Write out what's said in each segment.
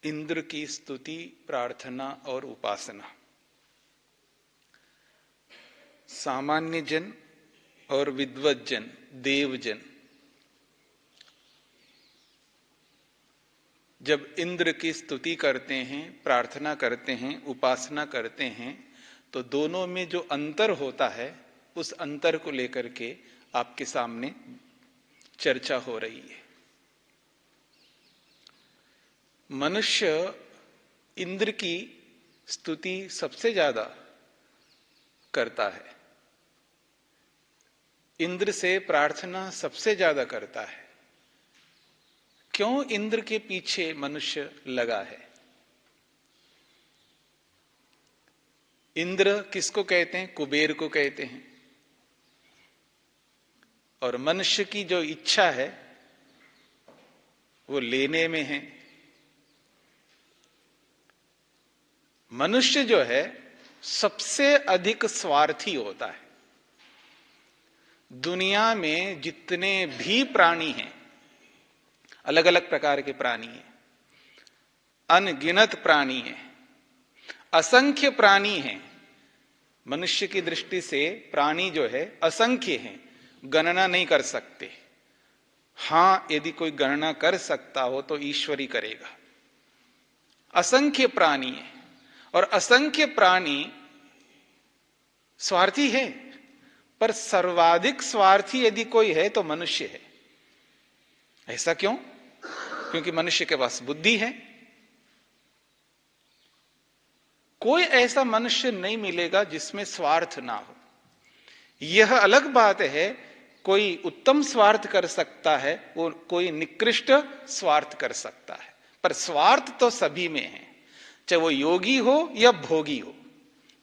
इंद्र की स्तुति, प्रार्थना और उपासना। सामान्य जन और विद्वत जन, देवजन जब इंद्र की स्तुति करते हैं, प्रार्थना करते हैं, उपासना करते हैं, तो दोनों में जो अंतर होता है उस अंतर को लेकर के आपके सामने चर्चा हो रही है। मनुष्य इंद्र की स्तुति सबसे ज्यादा करता है, इंद्र से प्रार्थना सबसे ज्यादा करता है। क्यों इंद्र के पीछे मनुष्य लगा है? इंद्र किसको कहते हैं? कुबेर को कहते हैं। और मनुष्य की जो इच्छा है वो लेने में है। मनुष्य जो है सबसे अधिक स्वार्थी होता है। दुनिया में जितने भी प्राणी हैं, अलग अलग प्रकार के प्राणी हैं, अनगिनत प्राणी हैं, असंख्य प्राणी हैं। मनुष्य की दृष्टि से प्राणी जो है असंख्य हैं, गणना नहीं कर सकते। हां, यदि कोई गणना कर सकता हो तो ईश्वर ही करेगा। असंख्य प्राणी है और असंख्य प्राणी स्वार्थी है, पर सर्वाधिक स्वार्थी यदि कोई है तो मनुष्य है। ऐसा क्यों? क्योंकि मनुष्य के पास बुद्धि है। कोई ऐसा मनुष्य नहीं मिलेगा जिसमें स्वार्थ ना हो। यह अलग बात है, कोई उत्तम स्वार्थ कर सकता है, वो कोई निकृष्ट स्वार्थ कर सकता है, पर स्वार्थ तो सभी में है, चाहे वो योगी हो या भोगी हो,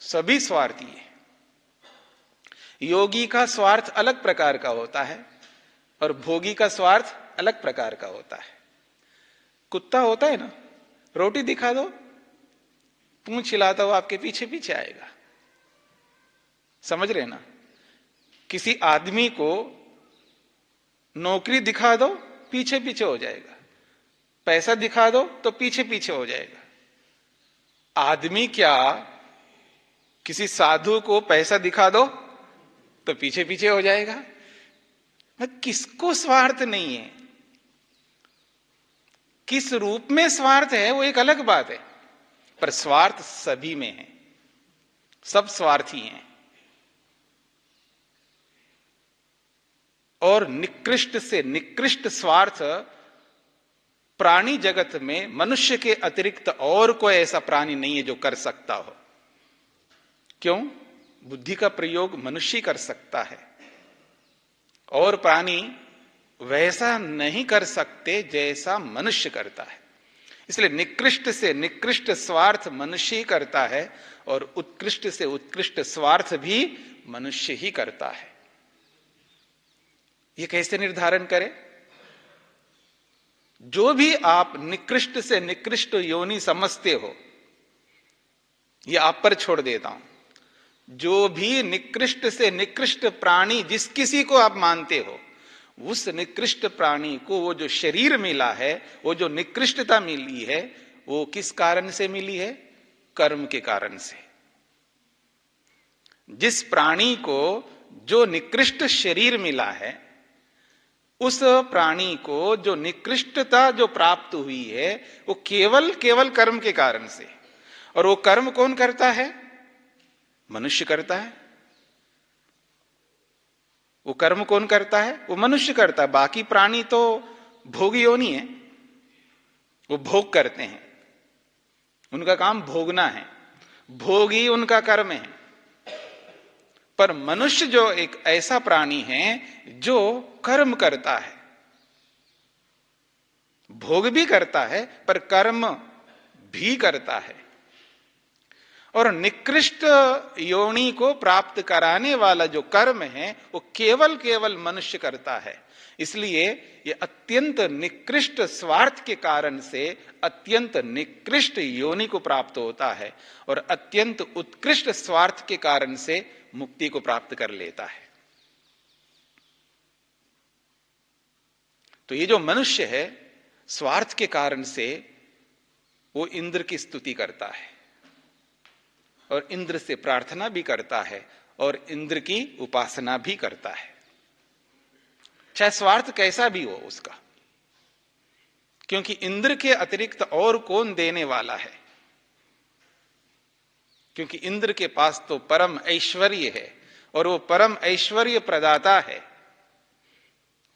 सभी स्वार्थी है। योगी का स्वार्थ अलग प्रकार का होता है और भोगी का स्वार्थ अलग प्रकार का होता है। कुत्ता होता है ना, रोटी दिखा दो, पूंछ हिलाता हुआ आपके पीछे पीछे आएगा। समझ रहे ना? किसी आदमी को नौकरी दिखा दो, पीछे पीछे हो जाएगा। पैसा दिखा दो तो पीछे पीछे हो जाएगा। आदमी क्या, किसी साधु को पैसा दिखा दो तो पीछे पीछे हो जाएगा। किसको स्वार्थ नहीं है? किस रूप में स्वार्थ है वो एक अलग बात है, पर स्वार्थ सभी में है, सब स्वार्थी हैं। और निकृष्ट से निकृष्ट स्वार्थ प्राणी जगत में मनुष्य के अतिरिक्त और कोई ऐसा प्राणी नहीं है जो कर सकता हो। क्यों? बुद्धि का प्रयोग मनुष्य कर सकता है और प्राणी वैसा नहीं कर सकते जैसा मनुष्य करता है। इसलिए निकृष्ट से निकृष्ट स्वार्थ मनुष्य ही करता है और उत्कृष्ट से उत्कृष्ट स्वार्थ भी मनुष्य ही करता है। ये कैसे निर्धारण करें? जो भी आप निकृष्ट से निकृष्ट योनि समझते हो, ये आप पर छोड़ देता हूं। जो भी निकृष्ट से निकृष्ट प्राणी जिस किसी को आप मानते हो, उस निकृष्ट प्राणी को वो जो शरीर मिला है, वो जो निकृष्टता मिली है, वो किस कारण से मिली है? कर्म के कारण से। जिस प्राणी को जो निकृष्ट शरीर मिला है, उस प्राणी को जो निकृष्टता जो प्राप्त हुई है, वो केवल कर्म के कारण से। और वो कर्म कौन करता है? मनुष्य करता है। वो कर्म कौन करता है? वो मनुष्य करता है। बाकी प्राणी तो भोगी योनि है, वो भोग करते हैं, उनका काम भोगना है, भोग ही उनका कर्म है। पर मनुष्य जो एक ऐसा प्राणी है जो कर्म करता है, भोग भी करता है पर कर्म भी करता है। और निकृष्ट योनि को प्राप्त कराने वाला जो कर्म है वो केवल मनुष्य करता है। इसलिए ये अत्यंत निकृष्ट स्वार्थ के कारण से अत्यंत निकृष्ट योनि को प्राप्त होता है और अत्यंत उत्कृष्ट स्वार्थ के कारण से मुक्ति को प्राप्त कर लेता है। तो ये जो मनुष्य है, स्वार्थ के कारण से वो इंद्र की स्तुति करता है और इंद्र से प्रार्थना भी करता है और इंद्र की उपासना भी करता है, चाहे स्वार्थ कैसा भी हो उसका, क्योंकि इंद्र के अतिरिक्त और कौन देने वाला है, क्योंकि इंद्र के पास तो परम ऐश्वर्य है और वो परम ऐश्वर्य प्रदाता है।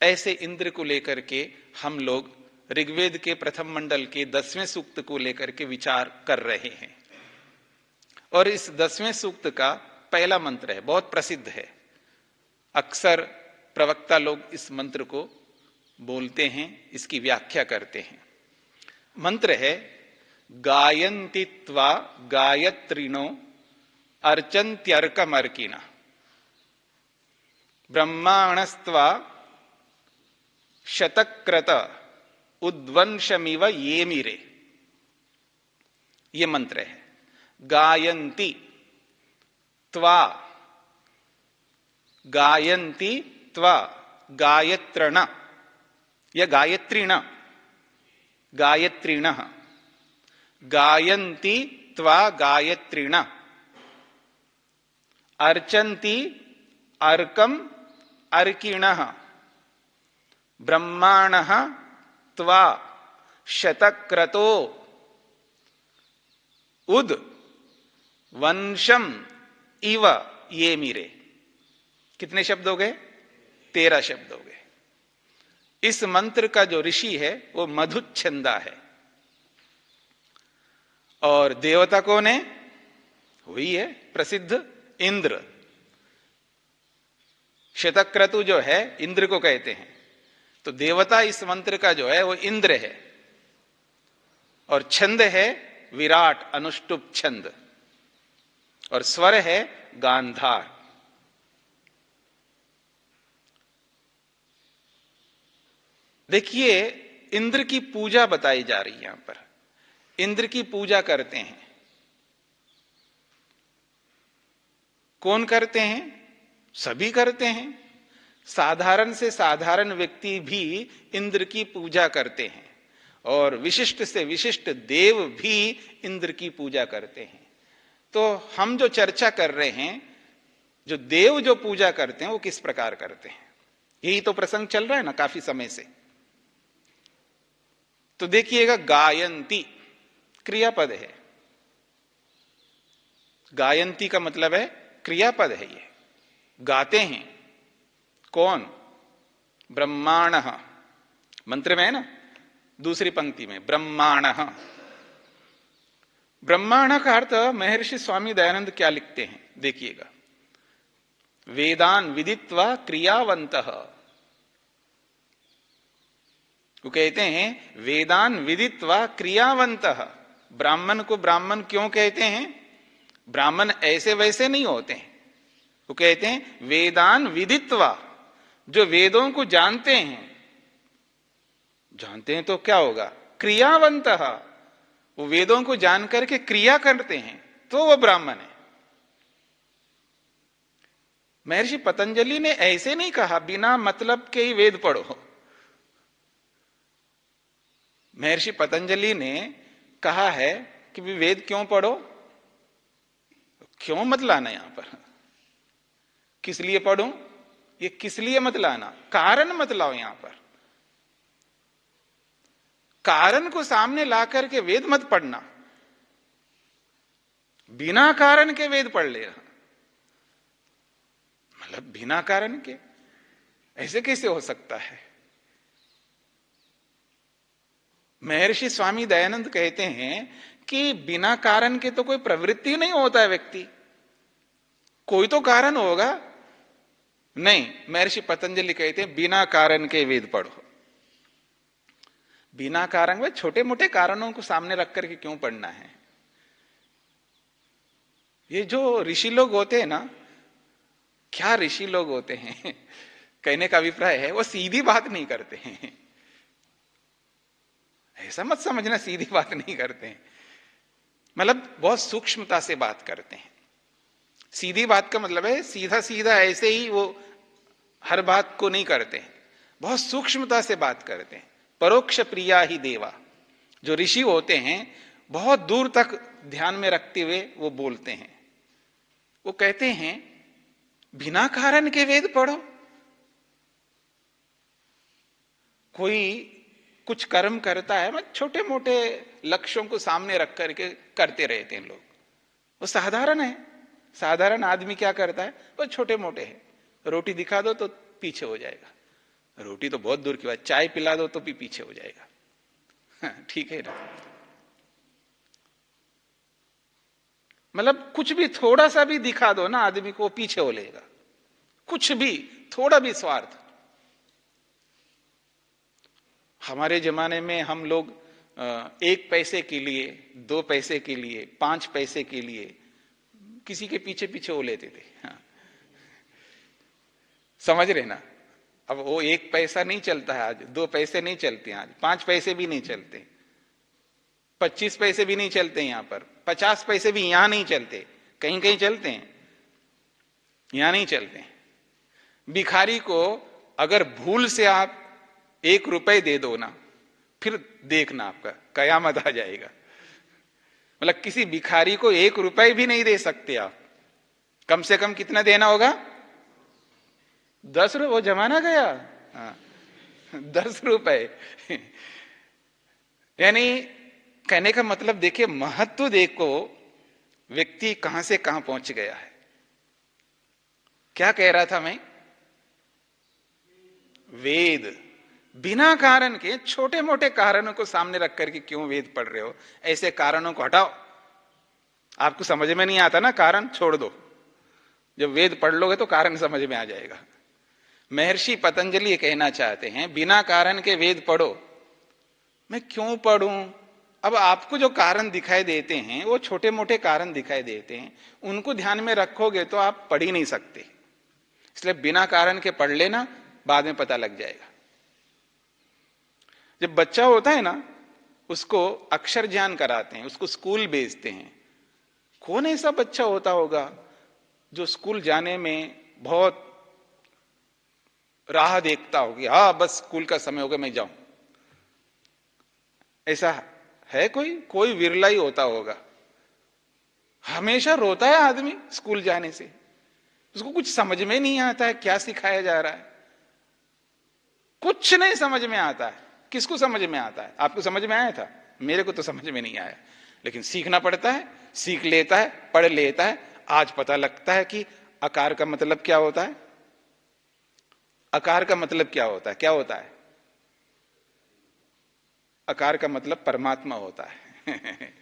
ऐसे इंद्र को लेकर के हम लोग ऋग्वेद के प्रथम मंडल के 10वें सूक्त को लेकर के विचार कर रहे हैं। और इस 10वें सूक्त का पहला मंत्र है, बहुत प्रसिद्ध है, अक्सर प्रवक्ता लोग इस मंत्र को बोलते हैं, इसकी व्याख्या करते हैं। मंत्र है गायन्ति त्वा गायत्रिणो अर्चन्त्यर्कमर्किणा ब्रह्माणस्त्वा शतक्रत उद्वंशमिव येमिरे। ये मंत्र है। गायन्ति त्वा, गायन्ति त्वा, गायत्रण या गायत्रिण, गायत्रिण, गायन्ति त्वा गायत्रिण, अर्चन्ति अर्कम अर्किणः, ब्रह्माणः त्वा शतक्रतो उद वंशम इव ये मीरे। कितने शब्द हो गए? 13 शब्द हो गए। इस मंत्र का जो ऋषि है वो मधुच्छंदा है और देवता कौन है? वही है प्रसिद्ध इंद्र। शतक्रतु जो है इंद्र को कहते हैं, तो देवता इस मंत्र का जो है वो इंद्र है और छंद है विराट अनुष्टुप छंद और स्वर है गांधार। देखिए इंद्र की पूजा बताई जा रही है यहां पर। इंद्र की पूजा करते हैं, कौन करते हैं? सभी करते हैं। साधारण से साधारण व्यक्ति भी इंद्र की पूजा करते हैं और विशिष्ट से विशिष्ट देव भी इंद्र की पूजा करते हैं। तो हम जो चर्चा कर रहे हैं, जो देव जो पूजा करते हैं वो किस प्रकार करते हैं, यही तो प्रसंग चल रहा है ना काफी समय से। तो देखिएगा गायन्ति क्रियापद है। गायन्ति का मतलब है क्रियापद है। ये गाते हैं कौन? ब्रह्माणः। मंत्र में है ना दूसरी पंक्ति में ब्रह्माणः। ब्रह्माण का अर्थ महर्षि स्वामी दयानंद क्या लिखते हैं देखिएगा, वेदान विदित्वा क्रियावंतः। वो कहते हैं वेदान विदित्वा क्रियावंतः। ब्राह्मण को ब्राह्मण क्यों कहते हैं? ब्राह्मण ऐसे वैसे नहीं होते हैं। वो कहते हैं वेदान विदित्वा, जो वेदों को जानते हैं। जानते हैं तो क्या होगा? क्रियावंतः, वो वेदों को जान करके क्रिया करते हैं तो वो ब्राह्मण है। महर्षि पतंजलि ने ऐसे नहीं कहा बिना मतलब के ही वेद पढ़ो। महर्षि पतंजलि ने कहा है कि वेद क्यों पढ़ो, क्यों मत लाना यहां पर, किस लिए पढ़ूं, ये किस लिए मत लाना, कारण मत लाओ यहां पर। कारण को सामने ला करके वेद मत पढ़ना। बिना कारण के वेद पढ़ ले, मतलब बिना कारण के ऐसे कैसे हो सकता है? महर्षि स्वामी दयानंद कहते हैं कि बिना कारण के तो कोई प्रवृत्ति नहीं होता है व्यक्ति, कोई तो कारण होगा। नहीं, महर्षि पतंजलि कहते हैं बिना कारण के वेद पढ़ो। बिना कारण में छोटे मोटे कारणों को सामने रख करके क्यों पढ़ना है? ये जो ऋषि लोग होते हैं ना, क्या ऋषि लोग होते हैं कहने का अभिप्राय है वो सीधी बात नहीं करते हैं। ऐसा मत समझना सीधी बात नहीं करते हैं, मतलब बहुत सूक्ष्मता से बात करते हैं। सीधी बात का मतलब है सीधा सीधा ऐसे ही वो हर बात को नहीं करते हैं, बहुत सूक्ष्मता से बात करते हैं। परोक्ष प्रिया ही देवा, जो ऋषि होते हैं बहुत दूर तक ध्यान में रखते हुए वो बोलते हैं। वो कहते हैं बिना कारण के वेद पढ़ो। कोई कुछ कर्म करता है, मतलब छोटे मोटे लक्ष्यों को सामने रख करके करते रहते हैं लोग, वो साधारण है। साधारण आदमी क्या करता है, वो छोटे मोटे है। रोटी दिखा दो तो पीछे हो जाएगा, रोटी तो बहुत दूर की बात, चाय पिला दो तो भी पीछे हो जाएगा। ठीक है ना, मतलब कुछ भी थोड़ा सा भी दिखा दो ना आदमी को, पीछे हो लेगा। कुछ भी, थोड़ा भी स्वार्थ। हमारे जमाने में हम लोग 1 पैसे के लिए, 2 पैसे के लिए, 5 पैसे के लिए किसी के पीछे पीछे हो लेते थे। हाँ। समझ रहे ना, अब वो 1 पैसा नहीं चलता है आज, 2 पैसे नहीं चलते आज, 5 पैसे भी नहीं चलते, 25 पैसे भी नहीं चलते यहां पर, 50 पैसे भी यहां नहीं चलते, कहीं कहीं चलते हैं, यहां नहीं चलते। भिखारी को अगर भूल से आप 1 रुपए दे दो ना, फिर देखना आपका कयामत आ जाएगा। मतलब किसी भिखारी को 1 रुपए भी नहीं दे सकते आप, कम से कम कितना देना होगा? 10 रुपए। वो जमाना गया। हाँ, 10 रुपए। यानी कहने का मतलब देखिए, महत्व देखो, व्यक्ति कहां से कहां पहुंच गया है। क्या कह रहा था मैं? वेद बिना कारण के, छोटे मोटे कारणों को सामने रख करके क्यों वेद पढ़ रहे हो? ऐसे कारणों को हटाओ। आपको समझ में नहीं आता ना, कारण छोड़ दो। जब वेद पढ़ लोगे तो कारण समझ में आ जाएगा। महर्षि पतंजलि ये कहना चाहते हैं, बिना कारण के वेद पढ़ो। मैं क्यों पढ़ूं? अब आपको जो कारण दिखाई देते हैं, वो छोटे मोटे कारण दिखाई देते हैं, उनको ध्यान में रखोगे तो आप पढ़ ही नहीं सकते। इसलिए बिना कारण के पढ़ लेना, बाद में पता लग जाएगा। जब बच्चा होता है ना, उसको अक्षर ज्ञान कराते हैं, उसको स्कूल भेजते हैं। कौन ऐसा बच्चा होता होगा जो स्कूल जाने में बहुत राह देखता होगी, हाँ बस स्कूल का समय हो गया, मैं जाऊं? ऐसा है कोई? कोई विरला ही होता होगा। हमेशा रोता है आदमी स्कूल जाने से, उसको कुछ समझ में नहीं आता है क्या सिखाया जा रहा है, कुछ नहीं समझ में आता है। किसको समझ में आता है? आपको समझ में आया था? मेरे को तो समझ में नहीं आया, लेकिन सीखना पड़ता है, सीख लेता है, पढ़ लेता है। आज पता लगता है कि आकार का मतलब क्या होता है। आकार का मतलब क्या होता है? क्या होता है? आकार का मतलब परमात्मा होता है।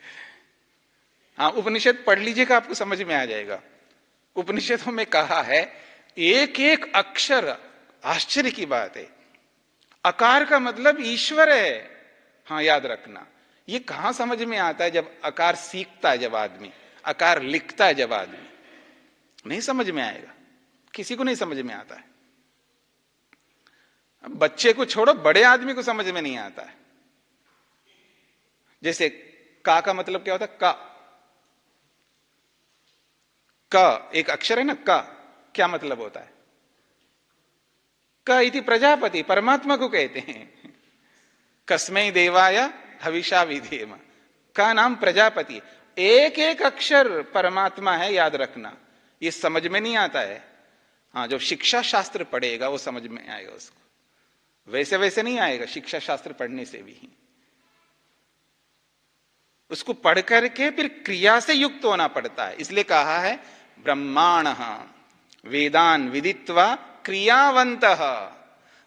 हाँ, उपनिषद पढ़ लीजिएगा, आपको समझ में आ जाएगा। उपनिषदों में कहा है, एक एक अक्षर, आश्चर्य की बात है, आकार का मतलब ईश्वर है। हाँ, याद रखना। ये कहां समझ में आता है? जब आकार सीखता है, जब आदमी आकार लिखता है, जब आदमी, नहीं समझ में आएगा, किसी को नहीं समझ में आता है। बच्चे को छोड़ो, बड़े आदमी को समझ में नहीं आता है। जैसे का मतलब क्या होता है? का एक अक्षर है ना, का क्या मतलब होता है? क इति प्रजापति, परमात्मा को कहते हैं। कस्मै देवाय हविषा विधेम, का नाम प्रजापति। एक एक अक्षर परमात्मा है, याद रखना। ये समझ में नहीं आता है। हाँ, जो शिक्षा शास्त्र पढ़ेगा वो समझ में आएगा उसको, वैसे वैसे नहीं आएगा। शिक्षा शास्त्र पढ़ने से भी उसको पढ़ करके फिर क्रिया से युक्त होना पड़ता है। इसलिए कहा है, ब्रह्माण वेदान विदित्वा क्रियावंतः।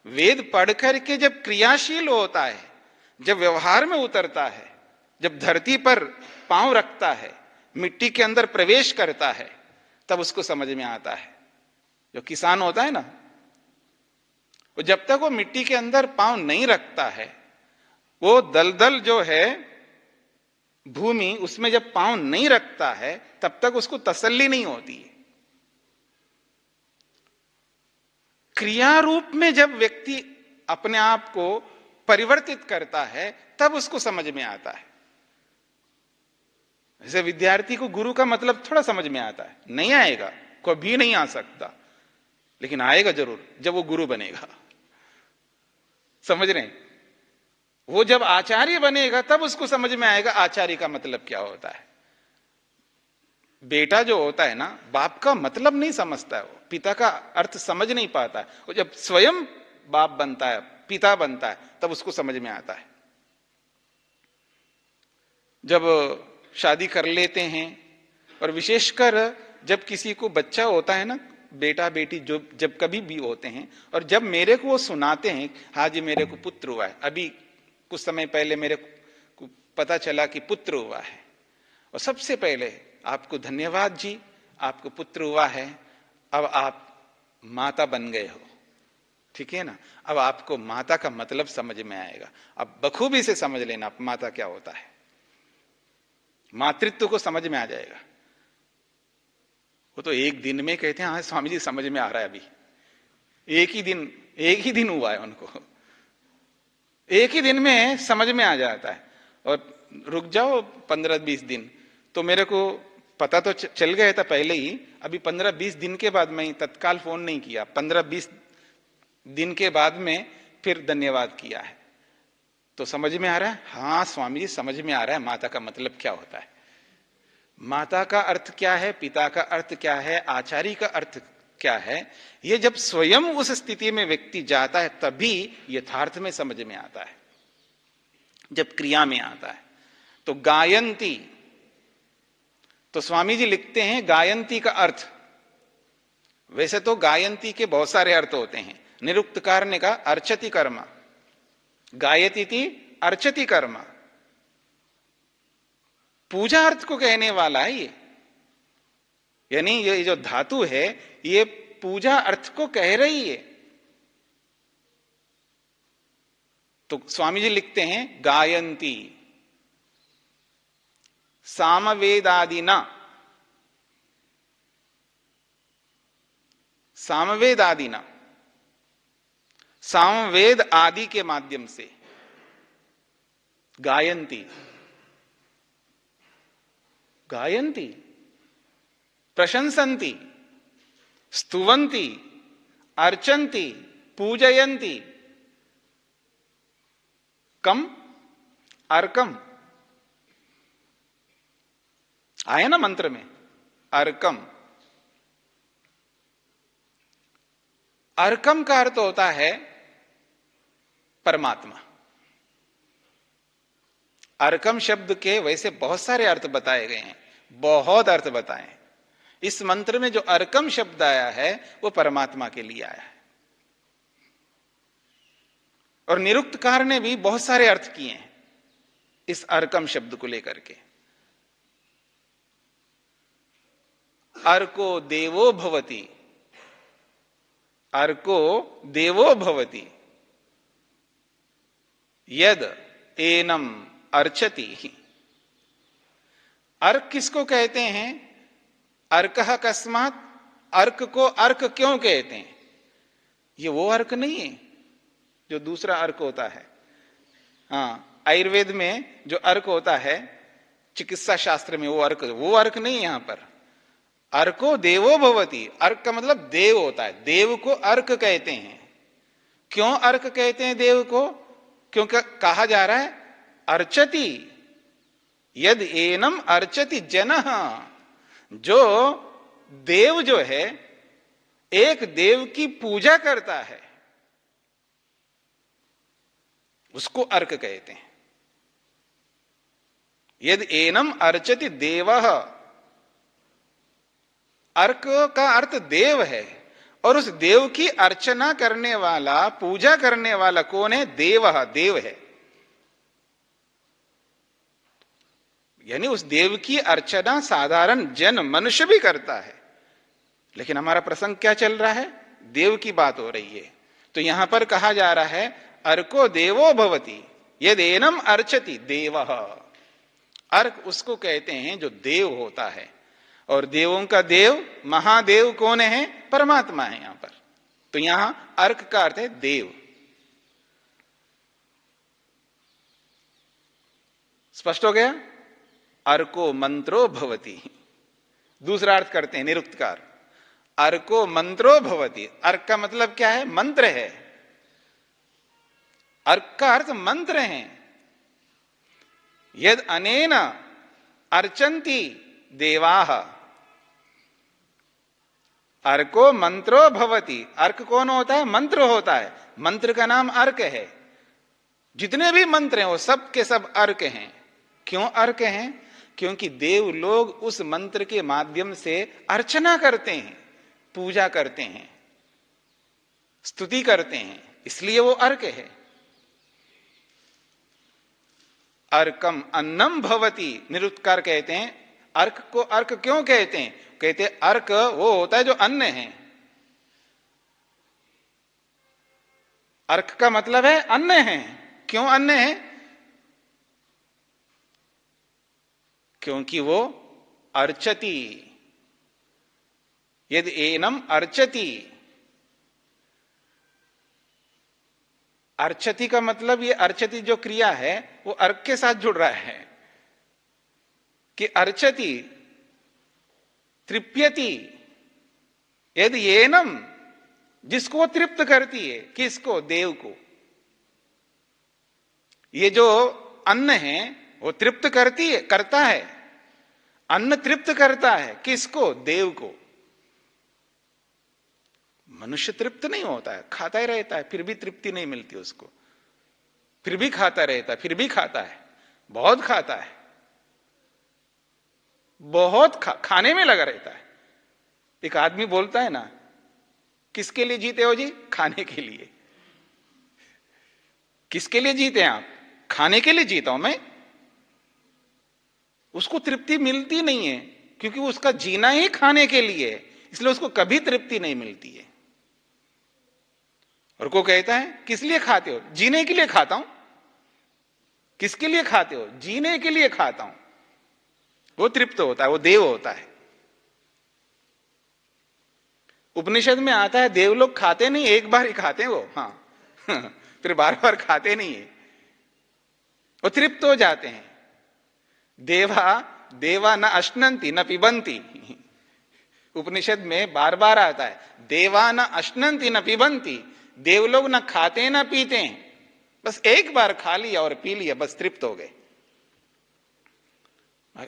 वेद पढ़ करके जब क्रियाशील होता है, जब व्यवहार में उतरता है, जब धरती पर पांव रखता है, मिट्टी के अंदर प्रवेश करता है, तब उसको समझ में आता है। जो किसान होता है ना, वो जब तक वो मिट्टी के अंदर पांव नहीं रखता है, वो दलदल जो है भूमि, उसमें जब पांव नहीं रखता है, तब तक उसको तसल्ली नहीं होती है। क्रिया रूप में जब व्यक्ति अपने आप को परिवर्तित करता है, तब उसको समझ में आता है। जैसे विद्यार्थी को गुरु का मतलब थोड़ा समझ में आता है, नहीं आएगा, कभी नहीं आ सकता, लेकिन आएगा जरूर जब वो गुरु बनेगा। समझ रहे हैं? वो जब आचार्य बनेगा तब उसको समझ में आएगा आचार्य का मतलब क्या होता है। बेटा जो होता है ना, बाप का मतलब नहीं समझता है, वो पिता का अर्थ समझ नहीं पाता है। वो जब स्वयं बाप बनता है, पिता बनता है, तब उसको समझ में आता है। जब शादी कर लेते हैं, और विशेषकर जब किसी को बच्चा होता है ना, बेटा बेटी जो जब कभी भी होते हैं, और जब मेरे को वो सुनाते हैं, हाँ जी मेरे को पुत्र हुआ है, अभी कुछ समय पहले मेरे को पता चला कि पुत्र हुआ है, और सबसे पहले आपको धन्यवाद जी, आपको पुत्र हुआ है, अब आप माता बन गए हो, ठीक है ना। अब आपको माता का मतलब समझ में आएगा। अब बखूबी से समझ लेना माता क्या होता है, मातृत्व को समझ में आ जाएगा। वो तो एक दिन में कहते हैं हाँ स्वामी जी समझ में आ रहा है, अभी एक ही दिन हुआ है उनको, एक ही दिन में समझ में आ जाता है। और रुक जाओ 15-20 दिन, तो मेरे को पता तो चल गया था पहले ही, अभी 15-20 दिन के बाद मैं तत्काल फोन नहीं किया, 15-20 दिन के बाद में फिर धन्यवाद किया है। तो समझ में आ रहा है, हाँ स्वामी जी समझ में आ रहा है माता का मतलब क्या होता है, माता का अर्थ क्या है, पिता का अर्थ क्या है, आचार्य का अर्थ क्या है। ये जब स्वयं उस स्थिति में व्यक्ति जाता है तभी यथार्थ में समझ में आता है, जब क्रिया में आता है। तो गायंती, तो स्वामी जी लिखते हैं गायंती का अर्थ, वैसे तो गायंती के बहुत सारे अर्थ होते हैं। निरुक्तकार ने कहा अर्चति कर्म, गायती थी अर्चति कर्म, पूजा अर्थ को कहने वाला है ये, यानी ये जो धातु है ये पूजा अर्थ को कह रही है। तो स्वामी जी लिखते हैं गायंती सामवेदादिना, सामवेद आदिना, सामवेद आदि के माध्यम से गायंती, गायंती प्रशंसन्ति, स्तुवन्ति, अर्चन्ति, पूजयन्ति, कम अर्कम आया ना मंत्र में, अर्कम। अर्कम का अर्थ होता है परमात्मा। अर्कम शब्द के वैसे बहुत सारे अर्थ बताए गए हैं, बहुत अर्थ बताए। इस मंत्र में जो अर्कम शब्द आया है वो परमात्मा के लिए आया है। और निरुक्तकार ने भी बहुत सारे अर्थ किए हैं इस अर्कम शब्द को लेकर के। अर्को देवो भवति, अर्को देवो भवति यद एनम अर्चति। अर्क किसको कहते हैं, अर्कः कस्मात्, अर्क को अर्क क्यों कहते हैं। ये वो अर्क नहीं है जो दूसरा अर्क होता है। हाँ, आयुर्वेद में जो अर्क होता है, चिकित्सा शास्त्र में वो अर्क नहीं है। यहां पर अर्को देवो भवति, अर्क का मतलब देव होता है, देव को अर्क कहते हैं। क्यों अर्क कहते हैं देव को, क्योंकि कहा जा रहा है अर्चति यद एनम अर्चति जनः, जो देव जो है एक देव की पूजा करता है उसको अर्क कहते हैं। यद एनम अर्चति देवः, अर्क का अर्थ देव है, और उस देव की अर्चना करने वाला, पूजा करने वाला कौन है, देवः, देव है। यानी उस देव की अर्चना साधारण जन मनुष्य भी करता है। लेकिन हमारा प्रसंग क्या चल रहा है, देव की बात हो रही है। तो यहां पर कहा जा रहा है अर्को देवो भवति यदेनम अर्चति देवः। अर्क उसको कहते हैं जो देव होता है, और देवों का देव महादेव कौन है, परमात्मा है यहां पर। तो यहां अर्क का अर्थ है देव। स्पष्ट हो गया। अर्को मंत्रो भवति, दूसरा अर्थ करते हैं निरुक्तकार, अर्को मंत्रो भवति। अर्क का मतलब क्या है, मंत्र है। अर्क का अर्थ मंत्र है। यद अनेन अर्चन्ति देवाः अर्को मंत्रो भवति। अर्क कौन होता है? मंत्र होता है। मंत्र का नाम अर्क है। जितने भी मंत्र हैं वो सब के सब अर्क हैं। क्यों अर्क हैं? क्योंकि देव लोग उस मंत्र के माध्यम से अर्चना करते हैं, पूजा करते हैं, स्तुति करते हैं, इसलिए वो अर्क है। अर्कम अन्नम भवति। निरुक्तकार कहते हैं अर्क को अर्क क्यों कहते हैं? कहते हैं अर्क वो होता है जो अन्न है। अर्क का मतलब है अन्न है। क्यों अन्न है? क्योंकि वो अर्चति। यदि एनम अर्चति। अर्चति का मतलब ये अर्चति जो क्रिया है वो अर्क के साथ जुड़ रहा है कि अर्चति तृप्यति। यदि एनम, जिसको तृप्त करती है। किसको? देव को। ये जो अन्न है वो तृप्त करती है, करता है। अन्न तृप्त करता है किसको? देव को। मनुष्य तृप्त नहीं होता है, खाता ही रहता है, फिर भी तृप्ति नहीं मिलती उसको, फिर भी खाता रहता है, फिर भी खाता है, बहुत खाता है, बहुत खाने में लगा रहता है। एक आदमी बोलता है ना, किसके लिए जीते हो जी? खाने के लिए। किसके लिए जीते हैं आप? खाने के लिए जीता हूं मैं। उसको तृप्ति मिलती नहीं है क्योंकि उसका जीना ही खाने के लिए है, इसलिए उसको कभी तृप्ति नहीं मिलती है। और को कहता है किस लिए खाते हो? जीने के लिए खाता हूं। किसके लिए खाते हो? जीने के लिए खाता हूं। वो तृप्त होता है, वो देव होता है। उपनिषद में आता है देव लोग खाते नहीं, एक बार ही खाते हैं वो। हाँ फिर बार बार खाते नहीं है, वो तृप्त हो जाते हैं। देवा न अश्नन्ति न पिबन्ति। उपनिषद में बार बार आता है देवा न अश्नन्ति न पिबन्ति। देव लोग न खाते न पीते हैं, बस एक बार खा लिया और पी लिया, बस तृप्त हो गए।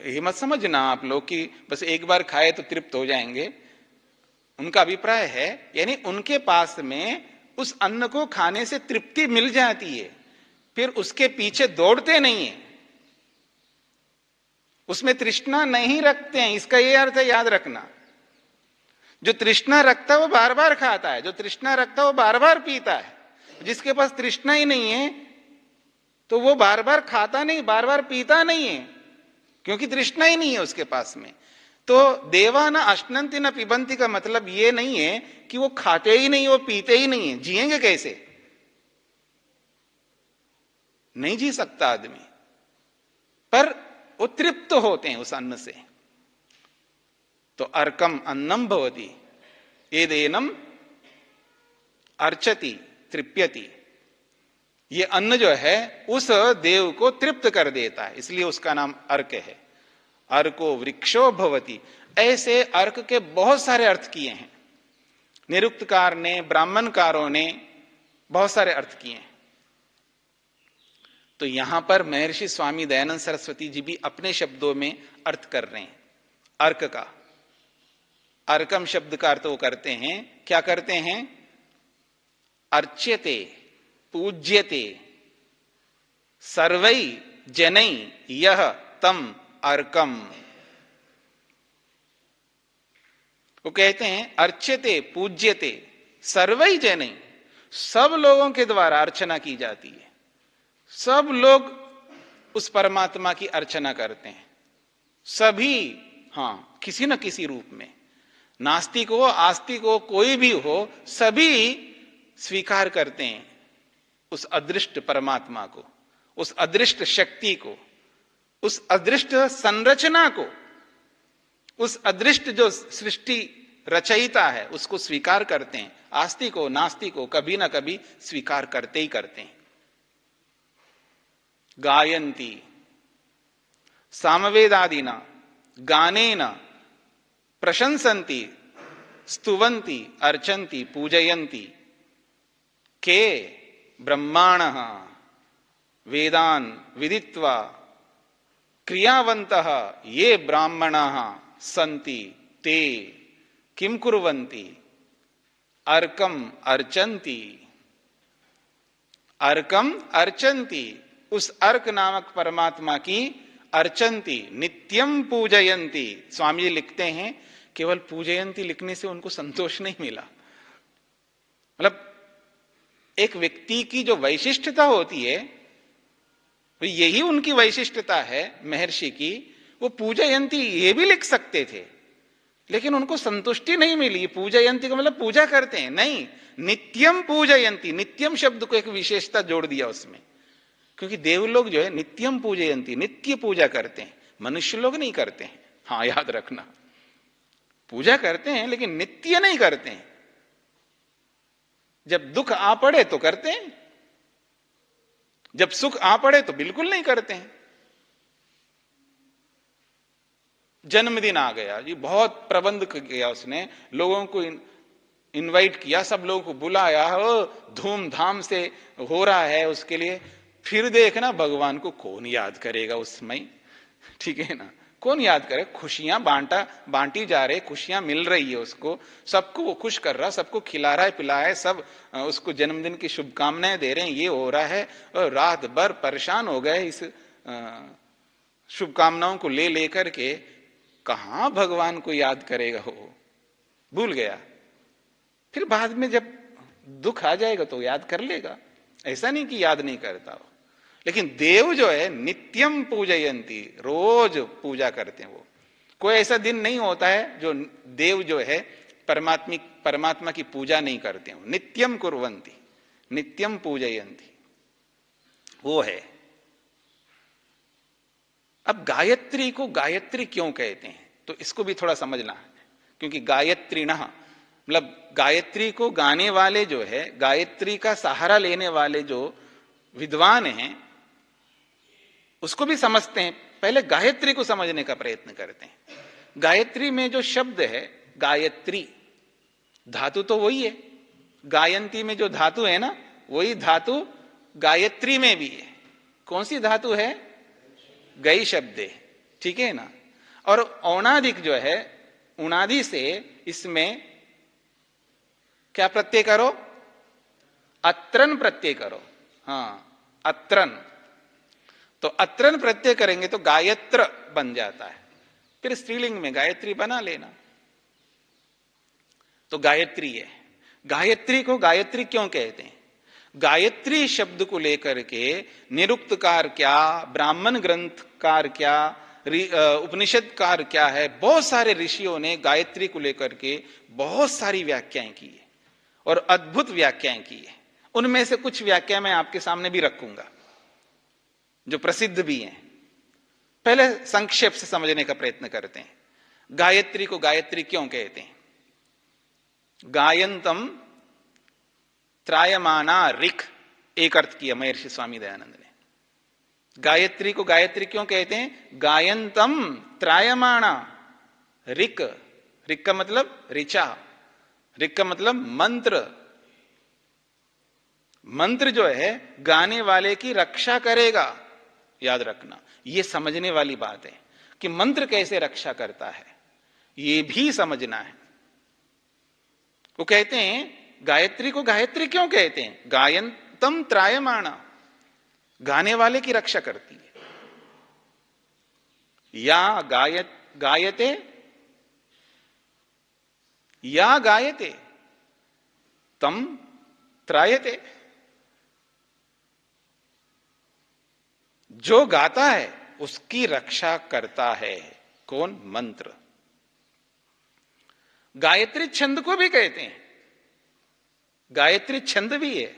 ये मत समझना आप लोग कि बस एक बार खाए तो तृप्त हो जाएंगे। उनका अभिप्राय है यानी उनके पास में उस अन्न को खाने से तृप्ति मिल जाती है, फिर उसके पीछे दौड़ते नहीं है, उसमें तृष्णा नहीं रखते हैं। इसका यह अर्थ है, याद रखना। जो तृष्णा रखता है वो बार बार खाता है, जो तृष्णा रखता है वो बार बार पीता है। जिसके पास तृष्णा ही नहीं है तो वो बार बार खाता नहीं, बार बार पीता नहीं है, क्योंकि तृष्णा ही नहीं है उसके पास में। तो देवा न अश्नन्ति न पिबन्ति का मतलब ये नहीं है कि वो खाते ही नहीं, वो पीते ही नहीं है। जिएंगे कैसे? नहीं जी सकता आदमी, पर वो तृप्त होते हैं उस अन्न से। तो अर्कम अन्नम भवति एदेनम अर्चति तृप्यति। ये अन्न जो है उस देव को तृप्त कर देता है, इसलिए उसका नाम अर्क है। अर्को वृक्षो भवति। ऐसे अर्क के बहुत सारे अर्थ किए हैं निरुक्तकार ने, ब्राह्मणकारों ने बहुत सारे अर्थ किए हैं। तो यहां पर महर्षि स्वामी दयानंद सरस्वती जी भी अपने शब्दों में अर्थ कर रहे हैं अर्क का। अर्कम शब्द का अर्थ वो करते हैं, क्या करते हैं? अर्च्यते पूज्यते सर्वै जनै यह तम अर्कम। वो कहते हैं अर्च्यते पूज्यते सर्वै जनै, सब लोगों के द्वारा अर्चना की जाती है। सब लोग उस परमात्मा की अर्चना करते हैं, सभी। हाँ, किसी न किसी रूप में, नास्तिक हो आस्तिक हो कोई भी हो, सभी स्वीकार करते हैं उस अदृष्ट परमात्मा को, उस अदृष्ट शक्ति को, उस अदृष्ट संरचना को, उस अदृष्ट जो सृष्टि रचयिता है उसको स्वीकार करते हैं। आस्तिक हो नास्तिक हो कभी ना कभी स्वीकार करते ही करते हैं। गायन्ति सामवेदादिना गानेन प्रशंसन्ति स्तुवन्ति अर्चन्ति पूजयन्ति के ब्रह्माणः वेदान् विदित्वा क्रियावन्तः ये ब्राह्मणाः सन्ति ते किम कुर्वन्ति अर्कम अर्चन्ति। अर्कम अर्चन्ति, उस अर्क नामक परमात्मा की अर्चन्ति, नित्यम पूजयन्ति। स्वामी जी लिखते हैं केवल पूजयन्ति लिखने से उनको संतोष नहीं मिला। मतलब एक व्यक्ति की जो वैशिष्टता होती है, यही उनकी वैशिष्टता है महर्षि की। वो पूजयन्ति ये भी लिख सकते थे, लेकिन उनको संतुष्टि नहीं मिली। पूजयन्ति का मतलब पूजा करते हैं, नहीं, नित्यम पूजयन्ति। नित्यम शब्द को एक विशेषता जोड़ दिया उसमें, क्योंकि देवलोग जो है नित्यम पूजयन्ति, नित्य पूजा करते हैं, मनुष्य लोग नहीं करते हैं। हाँ, याद रखना, पूजा करते हैं लेकिन नित्य नहीं करते हैं। जब दुख आ पड़े तो करते हैं, जब सुख आ पड़े तो बिल्कुल नहीं करते हैं। जन्मदिन आ गया जी, बहुत प्रबंध किया उसने, लोगों को इनवाइट किया, सब लोगों को बुलाया, धूमधाम से हो रहा है उसके लिए। फिर देखना भगवान को कौन याद करेगा उस समय, ठीक है ना, कौन याद करे। खुशियां बांटी जा रहे, खुशियां मिल रही है उसको, सबको वो खुश कर रहा, सबको खिला रहा है, पिला है, सब उसको जन्मदिन की शुभकामनाएं दे रहे हैं, ये हो रहा है। और रात भर परेशान हो गए इस शुभकामनाओं को ले लेकर के। कहां भगवान को याद करेगा, वो भूल गया। फिर बाद में जब दुख आ जाएगा तो याद कर लेगा, ऐसा नहीं कि याद नहीं करता हो। लेकिन देव जो है नित्यम पूजयंती, रोज पूजा करते हैं वो। कोई ऐसा दिन नहीं होता है जो देव जो है परमात्मा की पूजा नहीं करते हो। नित्यम कुर्वन्ति, नित्यम पूजयंती, वो है। अब गायत्री को गायत्री क्यों कहते हैं, तो इसको भी थोड़ा समझना है। क्योंकि गायत्रीणः मतलब गायत्री को गाने वाले जो है, गायत्री का सहारा लेने वाले जो विद्वान हैं, उसको भी समझते हैं। पहले गायत्री को समझने का प्रयत्न करते हैं। गायत्री में जो शब्द है गायत्री, धातु तो वही है। गायंती में जो धातु है ना, वही धातु गायत्री में भी है। कौन सी धातु है? गई शब्द है, ठीक है ना। और औणादिक जो है, उणादि से इसमें क्या प्रत्यय करो? अत्रन प्रत्यय करो। हाँ, अत्रन। तो अत्रन प्रत्यय करेंगे तो गायत्र बन जाता है। फिर स्त्रीलिंग में गायत्री बना लेना, तो गायत्री है। गायत्री को गायत्री क्यों कहते हैं? गायत्री शब्द को लेकर के निरुक्तकार क्या, ब्राह्मण ग्रंथकार क्या, उपनिषदकार क्या है, बहुत सारे ऋषियों ने गायत्री को लेकर के बहुत सारी व्याख्याएं की है और अद्भुत व्याख्याएं की है। उनमें से कुछ व्याख्या मैं आपके सामने भी रखूंगा जो प्रसिद्ध भी हैं। पहले संक्षेप से समझने का प्रयत्न करते हैं। गायत्री को गायत्री क्यों कहते हैं? गायंतम त्रायमाना ऋक्, एक अर्थ किया महर्षि स्वामी दयानंद ने। गायत्री को गायत्री क्यों कहते हैं? गायंतम त्रायमाणा ऋक्, ऋक् का मतलब ऋचा, ऋक् का मतलब मंत्र। मंत्र जो है गाने वाले की रक्षा करेगा, याद रखना। यह समझने वाली बात है कि मंत्र कैसे रक्षा करता है, यह भी समझना है। वो कहते हैं गायत्री को गायत्री क्यों कहते हैं? गायंतम त्रायमाणा, गाने वाले की रक्षा करती है। या गायते या गायते तम त्रायते। जो गाता है उसकी रक्षा करता है कौन? मंत्र। गायत्री छंद को भी कहते हैं, गायत्री छंद भी है,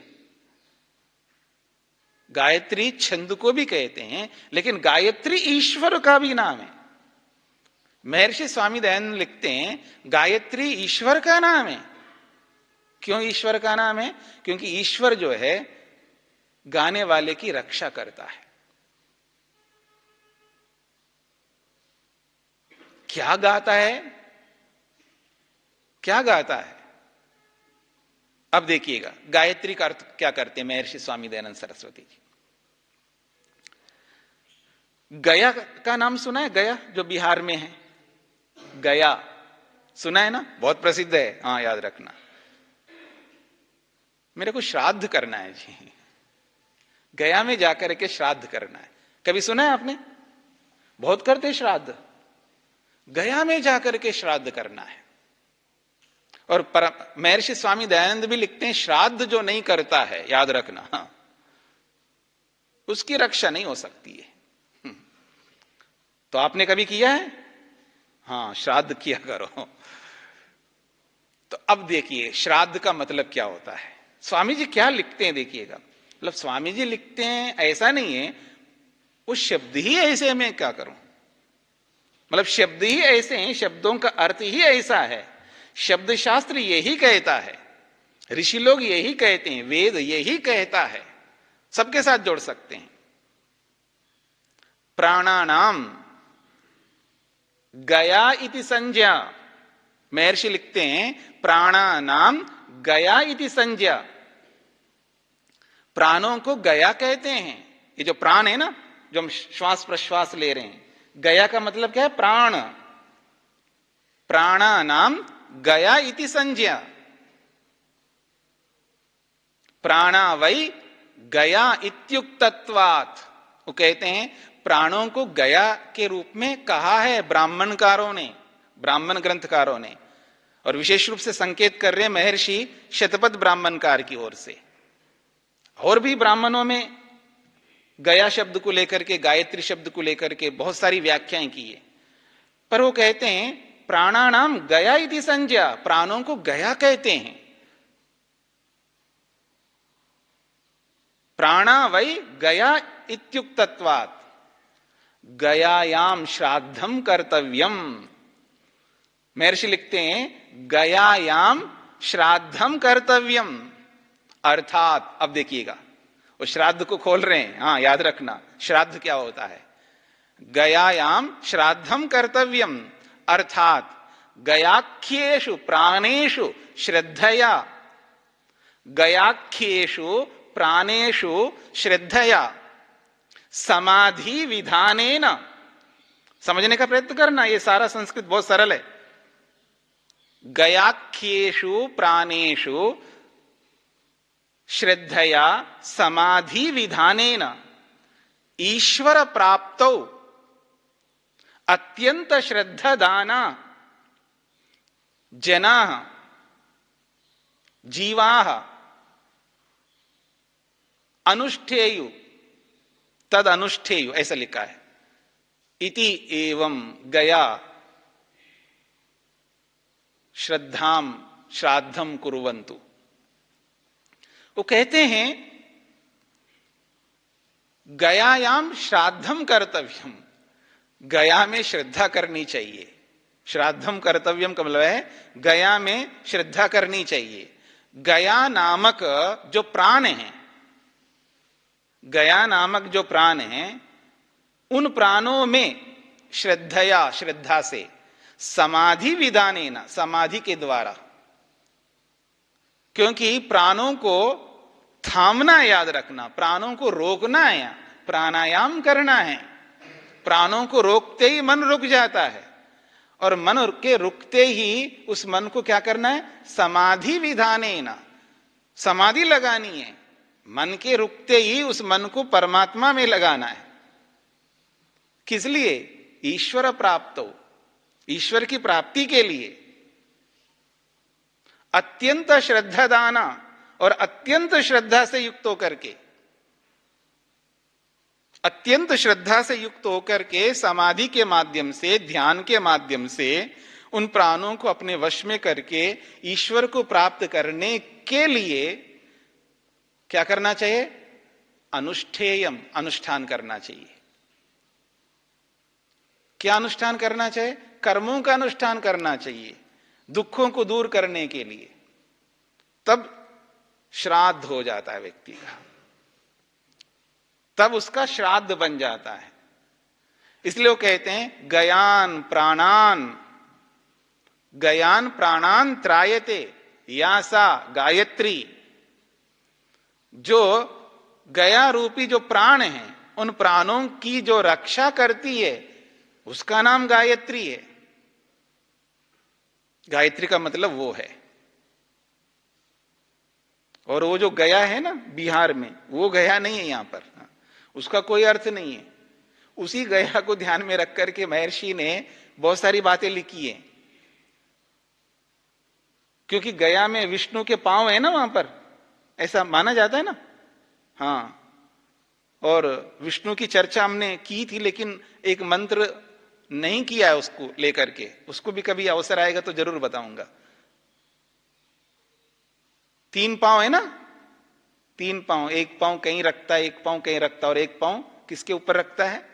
गायत्री छंद को भी कहते हैं। लेकिन गायत्री ईश्वर का भी नाम है। महर्षि स्वामी दयानंद लिखते हैं गायत्री ईश्वर का नाम है। क्यों ईश्वर का नाम है? क्योंकि ईश्वर जो है गाने वाले की रक्षा करता है। क्या गाता है? क्या गाता है? अब देखिएगा गायत्री का अर्थ क्या करते हैं महर्षि स्वामी दयानंद सरस्वती जी। गया का नाम सुना है? गया जो बिहार में है, गया सुना है ना, बहुत प्रसिद्ध है। हाँ, याद रखना। मेरे को श्राद्ध करना है जी, गया में जाकर के श्राद्ध करना है। कभी सुना है आपने? बहुत करते श्राद्ध, गया में जाकर के श्राद्ध करना है। और महर्षि स्वामी दयानंद भी लिखते हैं, श्राद्ध जो नहीं करता है, याद रखना, हाँ, उसकी रक्षा नहीं हो सकती है। तो आपने कभी किया है? हाँ, श्राद्ध किया करो। तो अब देखिए श्राद्ध का मतलब क्या होता है। स्वामी जी क्या लिखते हैं देखिएगा। मतलब स्वामी जी लिखते हैं, ऐसा नहीं है वो शब्द ही ऐसे है, मैं क्या करूं। मतलब शब्द ही ऐसे हैं, शब्दों का अर्थ ही ऐसा है, शब्द शास्त्र यही कहता है, ऋषि लोग यही कहते हैं, वेद यही कहता है, सबके साथ जोड़ सकते हैं। प्राणानाम गया इति संज्ञा, महर्षि लिखते हैं प्राणानाम गया इति संज्ञा, प्राणों को गया कहते हैं। ये जो प्राण है ना, जो हम श्वास प्रश्वास ले रहे हैं, गया का मतलब क्या है? प्राण। प्राणानाम गया इति संज्ञा, प्राणा वै गया इत्युक्तत्वात्। वो कहते हैं प्राणों को गया के रूप में कहा है ब्राह्मणकारों ने, ब्राह्मण ग्रंथकारों ने, और विशेष रूप से संकेत कर रहे हैं महर्षि शतपथ ब्राह्मणकार की ओर से। और भी ब्राह्मणों में गया शब्द को लेकर के, गायत्री शब्द को लेकर के बहुत सारी व्याख्याएं की है, पर वो कहते हैं प्राणानाम गया इति संज्ञा, प्राणों को गया कहते हैं। प्राणा वै गया इत्युक्तत्वात् गयायाम श्राद्धम कर्तव्यम। महर्षि लिखते हैं गयायाम श्राद्धम कर्तव्यम, अर्थात, अब देखिएगा वो श्राद्ध को खोल रहे हैं। हाँ, याद रखना श्राद्ध क्या होता है। गयायाम श्राद्धम कर्तव्यम अर्थात गयाख्येषु प्राणेषु श्रद्धया, गयाख्येषु प्राणेषु श्रद्धया समाधि विधानेन। समझने का प्रयत्न करना, ये सारा संस्कृत बहुत सरल है। गयाख्येषु प्राणेषु श्रद्धया समाधि विधानेन ईश्वर प्राप्तौ अत्यंत श्रद्धादाना जनाः जीवाः अनुष्ठेयु तद अनुष्ठेयु, ऐसा लिखा है। इति एवं गया श्रद्धाम श्राद्धम कुर्वन्तु। वो कहते हैं गयायाम श्राद्धम कर्तव्यम, गया में श्रद्धा करनी चाहिए। श्राद्धम कर्तव्यम का मतलब है गया में श्रद्धा करनी चाहिए। गया नामक जो प्राण है, गया नामक जो प्राण है, उन प्राणों में श्रद्धया, श्रद्धा से, समाधि विधानेन, समाधि के द्वारा, क्योंकि प्राणों को थामना, याद रखना, प्राणों को रोकना है, प्राणायाम करना है। प्राणों को रोकते ही मन रुक जाता है, और मन के रुकते ही उस मन को क्या करना है? समाधि विधानेन, समाधि लगानी है। मन के रुकते ही उस मन को परमात्मा में लगाना है। किस लिए? ईश्वर प्राप्त हो, ईश्वर की प्राप्ति के लिए। अत्यंत श्रद्धादाना, और अत्यंत श्रद्धा से युक्त होकर के, अत्यंत श्रद्धा से युक्त होकर के समाधि के माध्यम से, ध्यान के माध्यम से उन प्राणों को अपने वश में करके ईश्वर को प्राप्त करने के लिए क्या करना चाहिए? अनुष्ठेयम, अनुष्ठान करना चाहिए। क्या अनुष्ठान करना चाहिए? कर्मों का अनुष्ठान करना चाहिए, दुखों को दूर करने के लिए। तब श्राद्ध हो जाता है व्यक्ति का, तब उसका श्राद्ध बन जाता है। इसलिए वो कहते हैं गयान प्राणान, गयान प्राणान त्रायते यासा गायत्री। जो गया रूपी जो प्राण है, उन प्राणों की जो रक्षा करती है उसका नाम गायत्री है। गायत्री का मतलब वो है। और वो जो गया है ना बिहार में, वो गया नहीं है यहां पर, उसका कोई अर्थ नहीं है। उसी गया को ध्यान में रख करके महर्षि ने बहुत सारी बातें लिखी है, क्योंकि गया में विष्णु के पांव है ना वहां पर, ऐसा माना जाता है ना। हाँ, और विष्णु की चर्चा हमने की थी, लेकिन एक मंत्र नहीं किया है उसको लेकर के, उसको भी कभी अवसर आएगा तो जरूर बताऊंगा। 3 पांव है ना, 3 पांव, एक पांव कहीं रखता है, एक पांव कहीं रखता है, और एक पांव किसके ऊपर रखता है?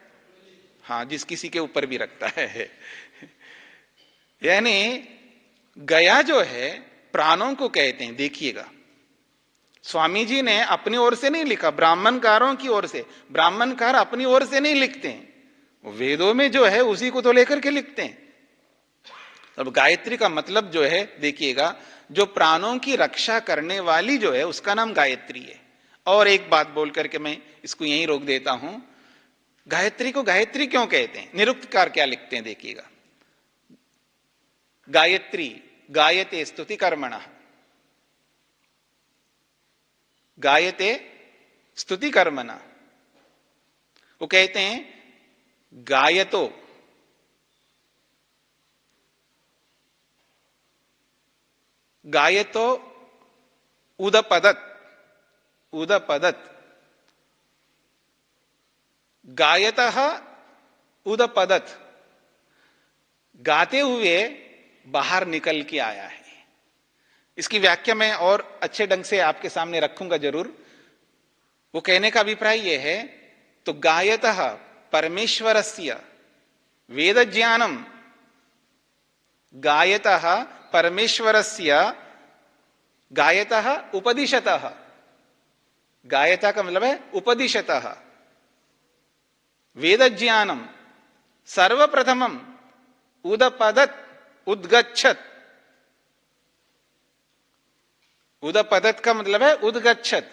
हाँ, जिस किसी के ऊपर भी रखता है। यानी गया जो है प्राणों को कहते हैं। देखिएगा, स्वामी जी ने अपनी ओर से नहीं लिखा, ब्राह्मणकारों की ओर से। ब्राह्मणकार अपनी ओर से नहीं लिखते हैं, वेदों में जो है उसी को तो लेकर के लिखते हैं। अब गायत्री का मतलब जो है, देखिएगा, जो प्राणों की रक्षा करने वाली जो है उसका नाम गायत्री है। और एक बात बोल करके मैं इसको यहीं रोक देता हूं, गायत्री को गायत्री क्यों कहते हैं? निरुक्तकार क्या लिखते हैं, देखिएगा। गायत्री गायते स्तुति कर्मणः, गायते स्तुति कर्मणः। वो कहते हैं गायतो गायतो उदपदत, उदपदत, गायतः उदपदत, गाते हुए बाहर निकल के आया है। इसकी व्याख्या मैं और अच्छे ढंग से आपके सामने रखूंगा जरूर। वो कहने का अभिप्राय यह है, तो गायतः परमेश्वरस्य वेद ज्ञानम, गायतः परमेश्वरस्य, गायतः उपदिशतः, गायता का मतलब है उपदिशतः वेद ज्ञानम सर्वप्रथमम उदपदत उद्गच्छत। उदपदत का मतलब है उद्गच्छत,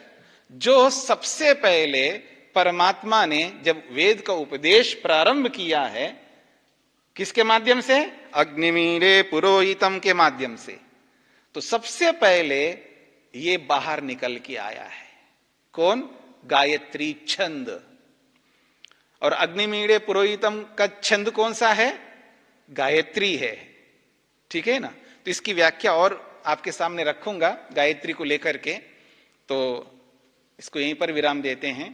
जो सबसे पहले परमात्मा ने जब वेद का उपदेश प्रारंभ किया है, किसके माध्यम से? अग्निमीरे पुरोहितम के माध्यम से। तो सबसे पहले ये बाहर निकल के आया है। कौन? गायत्री छंद। और अग्निमीरे पुरोहितम का छंद कौन सा है? गायत्री है। ठीक है ना? तो इसकी व्याख्या और आपके सामने रखूंगा गायत्री को लेकर के, तो इसको यहीं पर विराम देते हैं।